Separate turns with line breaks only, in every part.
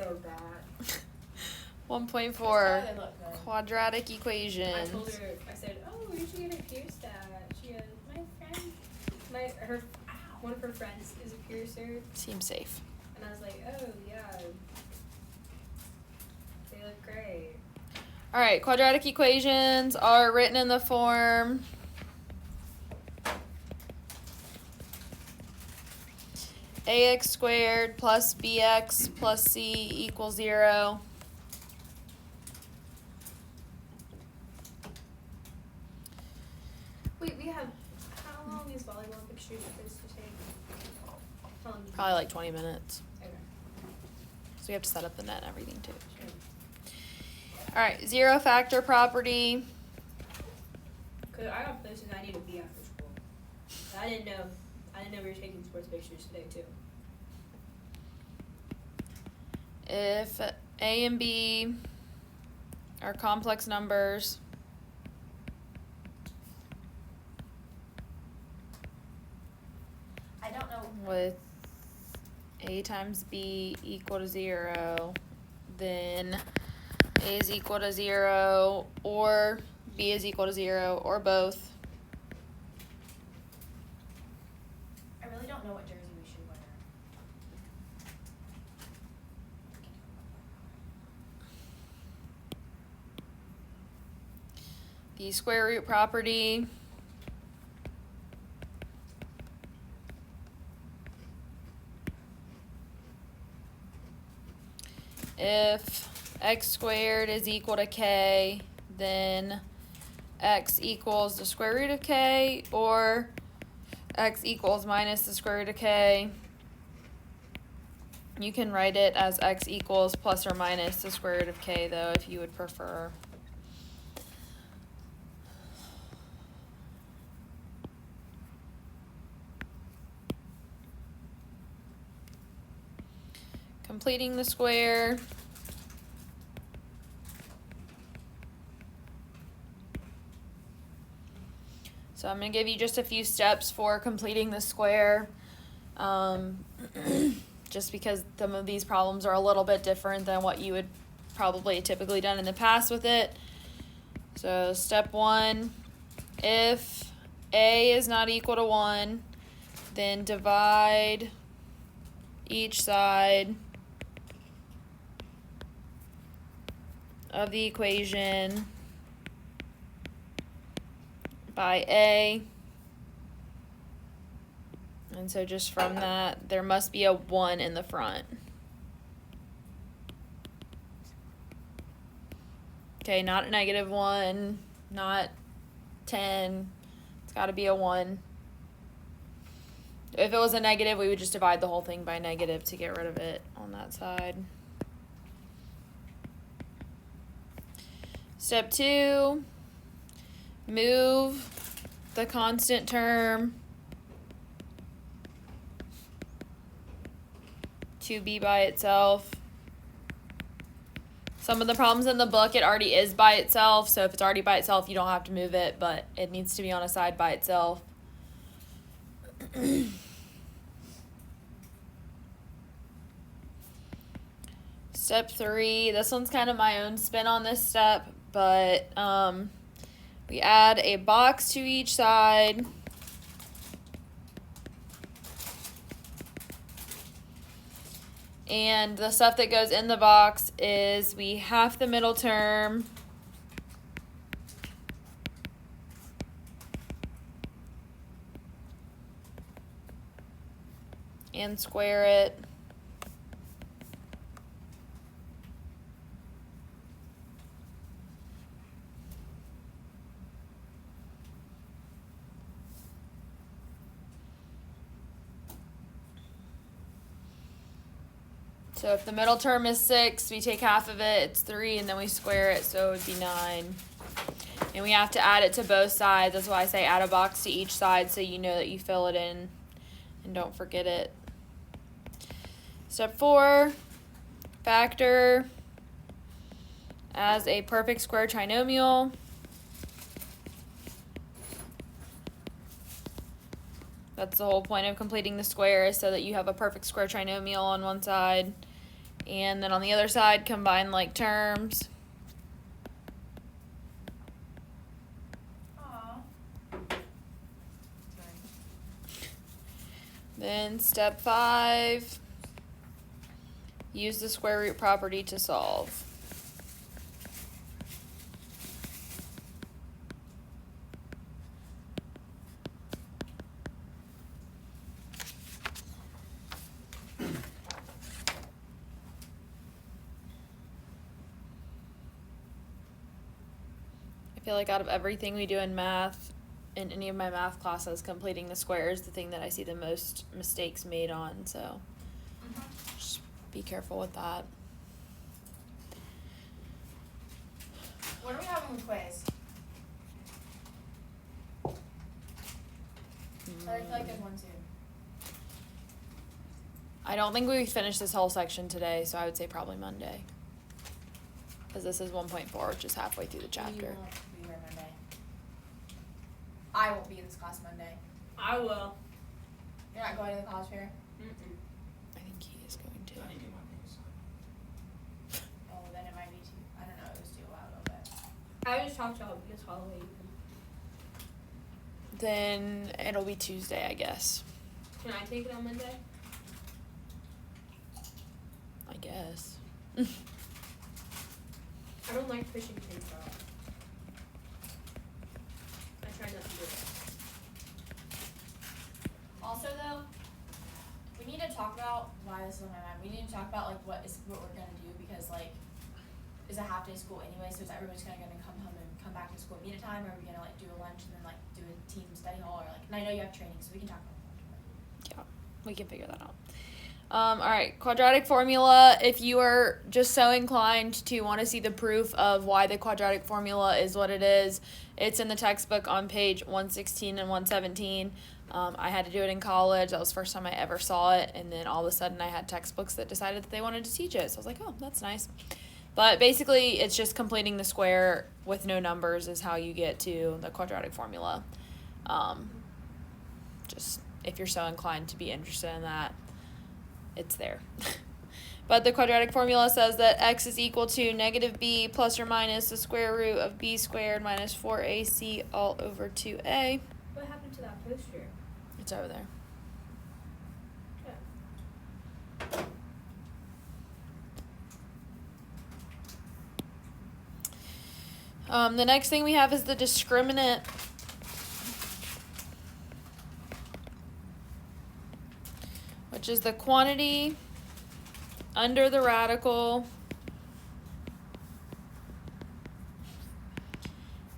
so bad.
1.4 quadratic equations.
I told her, I said, oh, you should get a pierce stat. She goes, one of her friends is a piercer.
Seems safe.
And I was like, oh, yeah. They look great.
All right, quadratic equations are written in the form ax squared plus bx plus c equals 0.
Wait, how long is volleyball fixtures supposed to take? How long?
Probably like 20 minutes.
Okay.
So we have to set up the net and everything too. All right, zero factor property.
Cause I got places I need to be after school. I didn't know we were taking sports pictures today too.
If a and b are complex numbers,
I don't know.
with a times b equal to 0, then a is equal to 0 or b is equal to 0 or both.
I really don't know what jersey we should wear.
The square root property if x squared is equal to k, then x equals the square root of k, or x equals minus the square root of k. You can write it as x equals plus or minus the square root of k, though, if you would prefer. Completing the square. So I'm going to give you just a few steps for completing the square, just because some of these problems are a little bit different than what you would probably typically done in the past with it. So step 1, if a is not equal to 1, then divide each side of the equation by a, and so just from that there must be a 1 in the front. Okay, not a negative 1, not 10, it's got to be a 1. If it was a negative, we would just divide the whole thing by negative to get rid of it on that side. Step 2, move the constant term to be by itself. Some of the problems in the book, it already is by itself, so if it's already by itself, you don't have to move it, but it needs to be on a side by itself. Step 3, this one's kind of my own spin on this step, but we add a box to each side. And the stuff that goes in the box is we half the middle term and square it. So if the middle term is 6, we take half of it, it's 3, and then we square it, so it would be 9. And we have to add it to both sides. That's why I say add a box to each side so you know that you fill it in and don't forget it. Step 4, factor as a perfect square trinomial. That's the whole point of completing the square, is so that you have a perfect square trinomial on one side And then on the other side, combine like terms.
Aw.
Then step 5, use the square root property to solve. I feel like out of everything we do in math, in any of my math classes, completing the square is the thing that I see the most mistakes made on, so just be careful with that.
When are we having the quiz? I feel like there's one soon.
I don't think we finished this whole section today, so I would say probably Monday. Because this is 1.4, which is halfway through the
You
chapter.
won't be here Monday. I won't be in this class Monday.
I will.
You're not going to the college fair?
Mm-mm.
I think he is going to.
Oh, then it might be too. I don't know. It was too loud a little bit.
I just talked about Miss Holloway.
Then it'll be Tuesday, I guess.
Can I take it on Monday?
I guess.
I don't like pushing things off. I try not to do it.
Also, though, we need to talk about why this is on my mind. We need to talk about like what we're gonna do because like it's a half day school anyway, so is everybody's gonna come home and come back to school at meet time, or are we gonna like do a lunch and then like do a team study hall, or like? And I know you have training, so we can talk about that.
Yeah, we can figure that out. All right, quadratic formula. If you are just so inclined to want to see the proof of why the quadratic formula is what it is, it's in the textbook on page 116 and 117. I had to do it in college. That was the first time I ever saw it, and then all of a sudden I had textbooks that decided that they wanted to teach it. So I was like, oh, that's nice. But basically, it's just completing the square with no numbers is how you get to the quadratic formula. Just if you're so inclined to be interested in that, it's there. But the quadratic formula says that x is equal to negative b plus or minus the square root of b squared minus 4ac all over 2a.
What happened to that poster?
It's over there. The next thing we have is the discriminant. Which is the quantity under the radical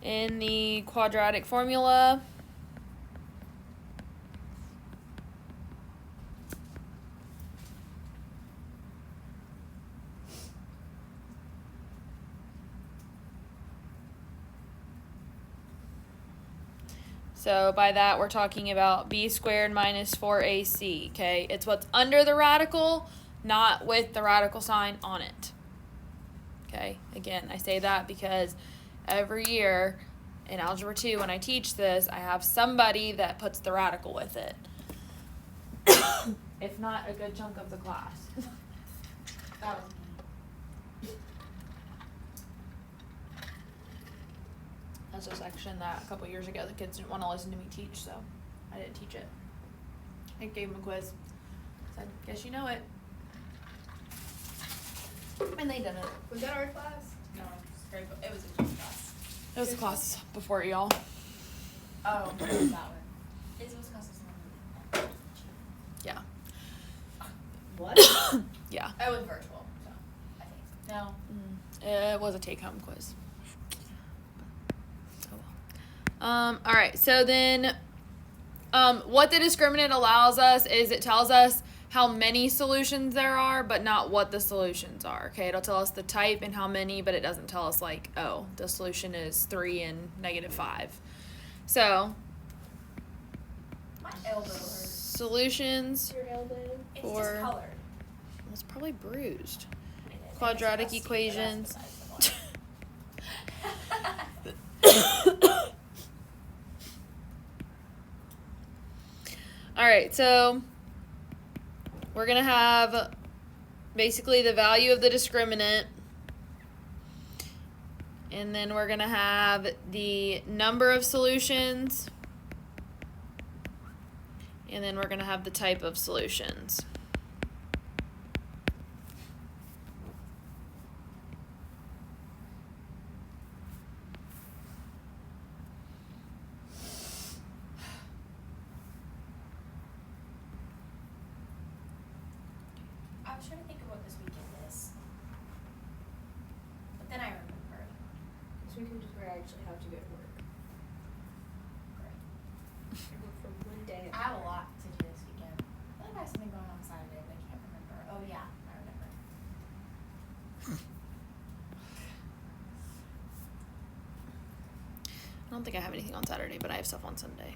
in the quadratic formula. So by that, we're talking about b squared minus 4ac, okay? It's what's under the radical, not with the radical sign on it, okay? Again, I say that because every year in Algebra 2, when I teach this, I have somebody that puts the radical with it. If not, a good chunk of the class.
That was
That's a section that a couple years ago the kids didn't want to listen to me teach, so I didn't teach it. I gave them a quiz. Said, guess you know it. And they didn't.
Was that our class?
no, it was a gym class.
It was the class before y'all.
Oh, it was that one. It was class.
Yeah.
What?
Yeah.
It was virtual, so I think no.
It was a take-home quiz. All right, so then what the discriminant allows us is it tells us how many solutions there are, but not what the solutions are, okay? It'll tell us the type and how many, but it doesn't tell us, like, oh, the solution is 3 and -5. So,
My elbow hurts.
solutions,
Your elbow.
It's
Or-
discolored.
it's probably bruised.
It is.
Quadratic
It's crusty, but
equations.
that's besides the point.
All right, so we're going to have basically the value of the discriminant. And then we're going to have the number of solutions. And then we're going to have the type of solutions.
I was trying to think of what this weekend is. But then I remembered.
This weekend is where I actually have to go to work.
Great.
I work from one day.
I have a lot to do this weekend. I feel like I have something going on Saturday, but I can't remember. Oh yeah, I remember.
I don't think I have anything on Saturday, but I have stuff on Sunday.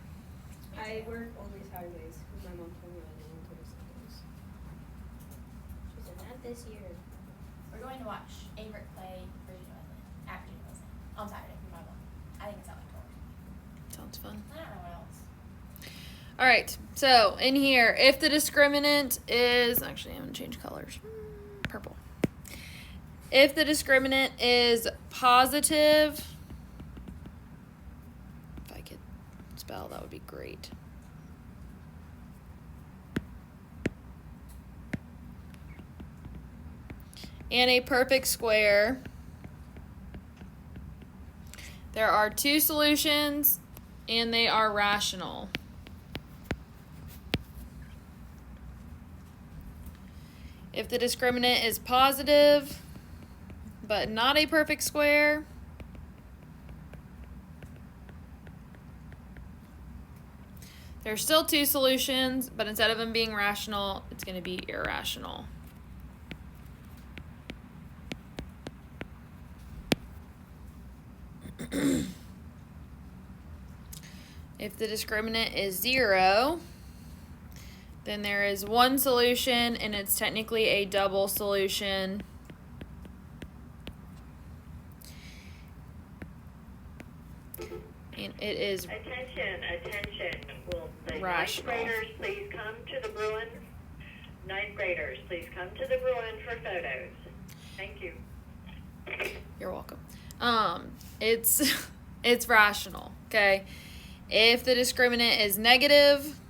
I work only Saturdays because my mom told me I didn't go to Sundays. She said, not this year.
We're going to watch Averitt play Virginia Wesleyan at Virginia Wesleyan on Saturday with my mom. I think it's at like 12.
Sounds fun.
I don't know what else.
All right, so in here, if the discriminant is, actually I'm going to change colors, purple. If the discriminant is positive, if I could spell, that would be great. And a perfect square, there are two solutions and they are rational. If the discriminant is positive, but not a perfect square, there's still two solutions, but instead of them being rational, it's going to be irrational. If the discriminant is 0, then there is one solution, and it's technically a double solution. And it is
Attention. Will the
rational.
9th graders please come to the Bruin? 9th graders, please come to the Bruin for photos. Thank you.
You're welcome. It's rational, okay? If the discriminant is negative,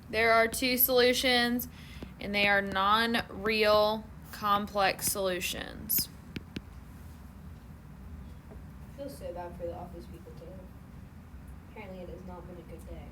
there are two solutions, and they are non-real complex solutions.
I feel so bad for the office people today. Apparently it has not been a good day.